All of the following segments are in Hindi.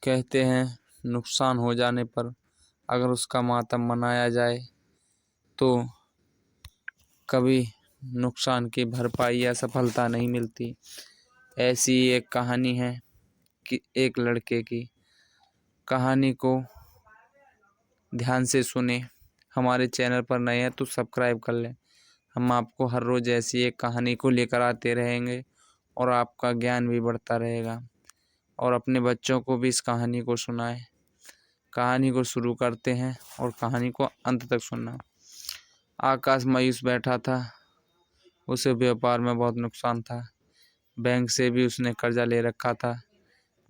कहते हैं नुकसान हो जाने पर अगर उसका मातम मनाया जाए तो कभी नुकसान की भरपाई या सफलता नहीं मिलती। ऐसी एक कहानी है कि एक लड़के की। कहानी को ध्यान से सुने। हमारे चैनल पर नए हैं तो सब्सक्राइब कर लें। हम आपको हर रोज़ ऐसी एक कहानी को लेकर आते रहेंगे और आपका ज्ञान भी बढ़ता रहेगा। और अपने बच्चों को भी इस कहानी को सुनाएं। कहानी को शुरू करते हैं और कहानी को अंत तक सुनना। आकाश मायूस बैठा था। उसे व्यापार में बहुत नुकसान था। बैंक से भी उसने कर्जा ले रखा था,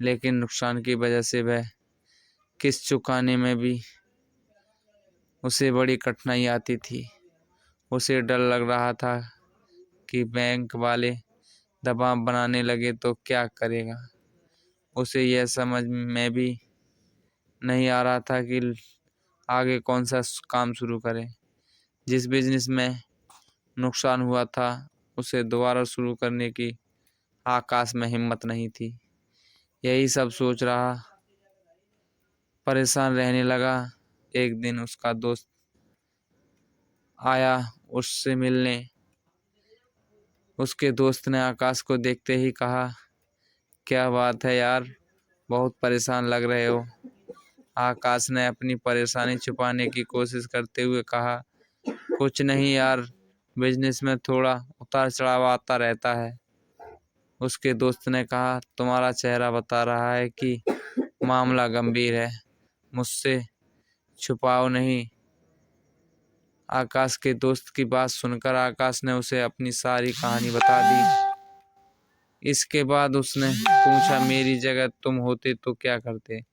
लेकिन नुकसान की वजह से वह किस्त चुकाने में भी उसे बड़ी कठिनाई आती थी। उसे डर लग रहा था कि बैंक वाले दबाव बनाने लगे तो क्या करेगा। उसे यह समझ में भी नहीं आ रहा था कि आगे कौन सा काम शुरू करे। जिस बिजनेस में नुकसान हुआ था उसे दोबारा शुरू करने की आकाश में हिम्मत नहीं थी। यही सब सोच रहा परेशान रहने लगा। एक दिन उसका दोस्त आया उससे मिलने। उसके दोस्त ने आकाश को देखते ही कहा, क्या बात है यार, बहुत परेशान लग रहे हो। आकाश ने अपनी परेशानी छुपाने की कोशिश करते हुए कहा, कुछ नहीं यार, बिजनेस में थोड़ा उतार चढ़ाव आता रहता है। उसके दोस्त ने कहा, तुम्हारा चेहरा बता रहा है कि मामला गंभीर है, मुझसे छुपाओ नहीं। आकाश के दोस्त की बात सुनकर आकाश ने उसे अपनी सारी कहानी बता दी। इसके बाद उसने पूछा, मेरी जगह तुम होते तो क्या करते।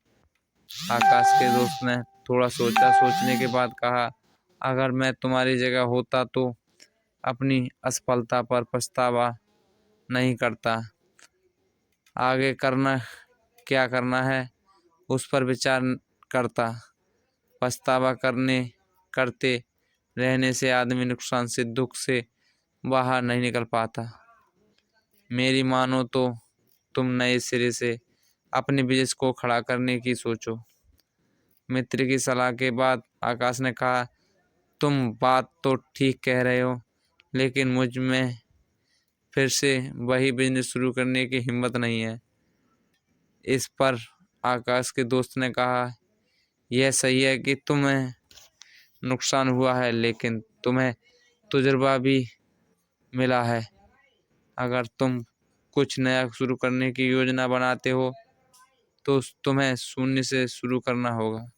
आकाश के दोस्त ने थोड़ा सोचा। सोचने के बाद कहा, अगर मैं तुम्हारी जगह होता तो अपनी असफलता पर पछतावा नहीं करता। आगे क्या करना है उस पर विचार करता। पछतावा करते रहने से आदमी नुकसान से, दुख से बाहर नहीं निकल पाता। मेरी मानो तो तुम नए सिरे से अपने बिजनेस को खड़ा करने की सोचो। मित्र की सलाह के बाद आकाश ने कहा, तुम बात तो ठीक कह रहे हो, लेकिन मुझ में फिर से वही बिजनेस शुरू करने की हिम्मत नहीं है। इस पर आकाश के दोस्त ने कहा, यह सही है कि तुम्हें नुकसान हुआ है, लेकिन तुम्हें तजुर्बा भी मिला है। अगर तुम कुछ नया शुरू करने की योजना बनाते हो तो तुम्हें शून्य से शुरू करना होगा।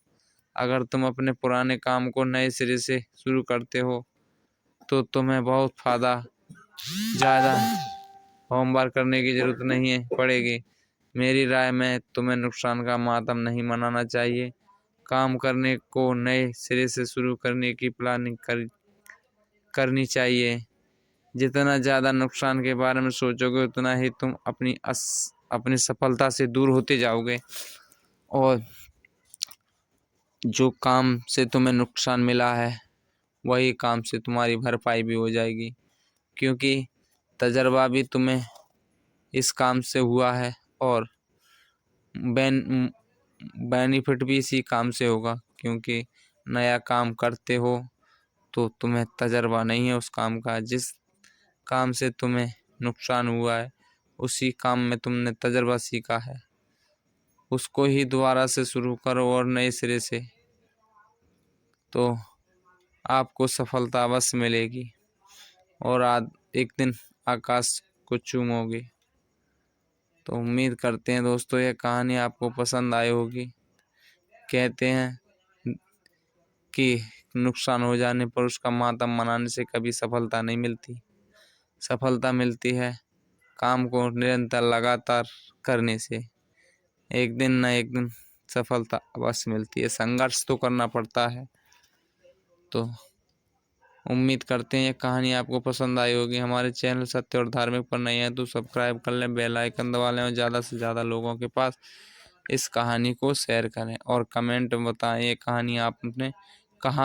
अगर तुम अपने पुराने काम को नए सिरे से शुरू करते हो तो तुम्हें बहुत ज़्यादा होमवर्क करने की ज़रूरत नहीं पड़ेगी। मेरी राय में तुम्हें नुकसान का मातम नहीं मनाना चाहिए। काम करने को नए सिरे से शुरू करने की प्लानिंग करनी चाहिए। जितना ज़्यादा नुकसान के बारे में सोचोगे उतना ही तुम अपनी सफलता से दूर होते जाओगे, और जो काम से तुम्हें नुकसान मिला है वही काम से तुम्हारी भरपाई भी हो जाएगी, क्योंकि तजर्बा भी तुम्हें इस काम से हुआ है और बेनिफिट भी इसी काम से होगा। क्योंकि नया काम करते हो तो तुम्हें तजर्बा नहीं है उस काम का। जिस काम से तुम्हें नुकसान हुआ है उसी काम में तुमने तजर्बा सीखा है, उसको ही दोबारा से शुरू करो और नए सिरे से, तो आपको सफलता अवश्य मिलेगी और एक दिन आकाश को चूमोगे। तो उम्मीद करते हैं दोस्तों यह कहानी आपको पसंद आई होगी। कहते हैं कि नुकसान हो जाने पर उसका मातम मनाने से कभी सफलता नहीं मिलती। सफलता मिलती है काम को निरंतर लगातार करने से। एक दिन न एक दिन सफलता अवश्य मिलती है। संघर्ष तो करना पड़ता है। तो उम्मीद करते हैं ये कहानी आपको पसंद आई होगी। हमारे चैनल सत्य और धार्मिक पर नए हैं तो सब्सक्राइब कर लें, बेल आइकन दबा लें और ज़्यादा से ज़्यादा लोगों के पास इस कहानी को शेयर करें और कमेंट में बताएं ये कहानी आपने कहाँ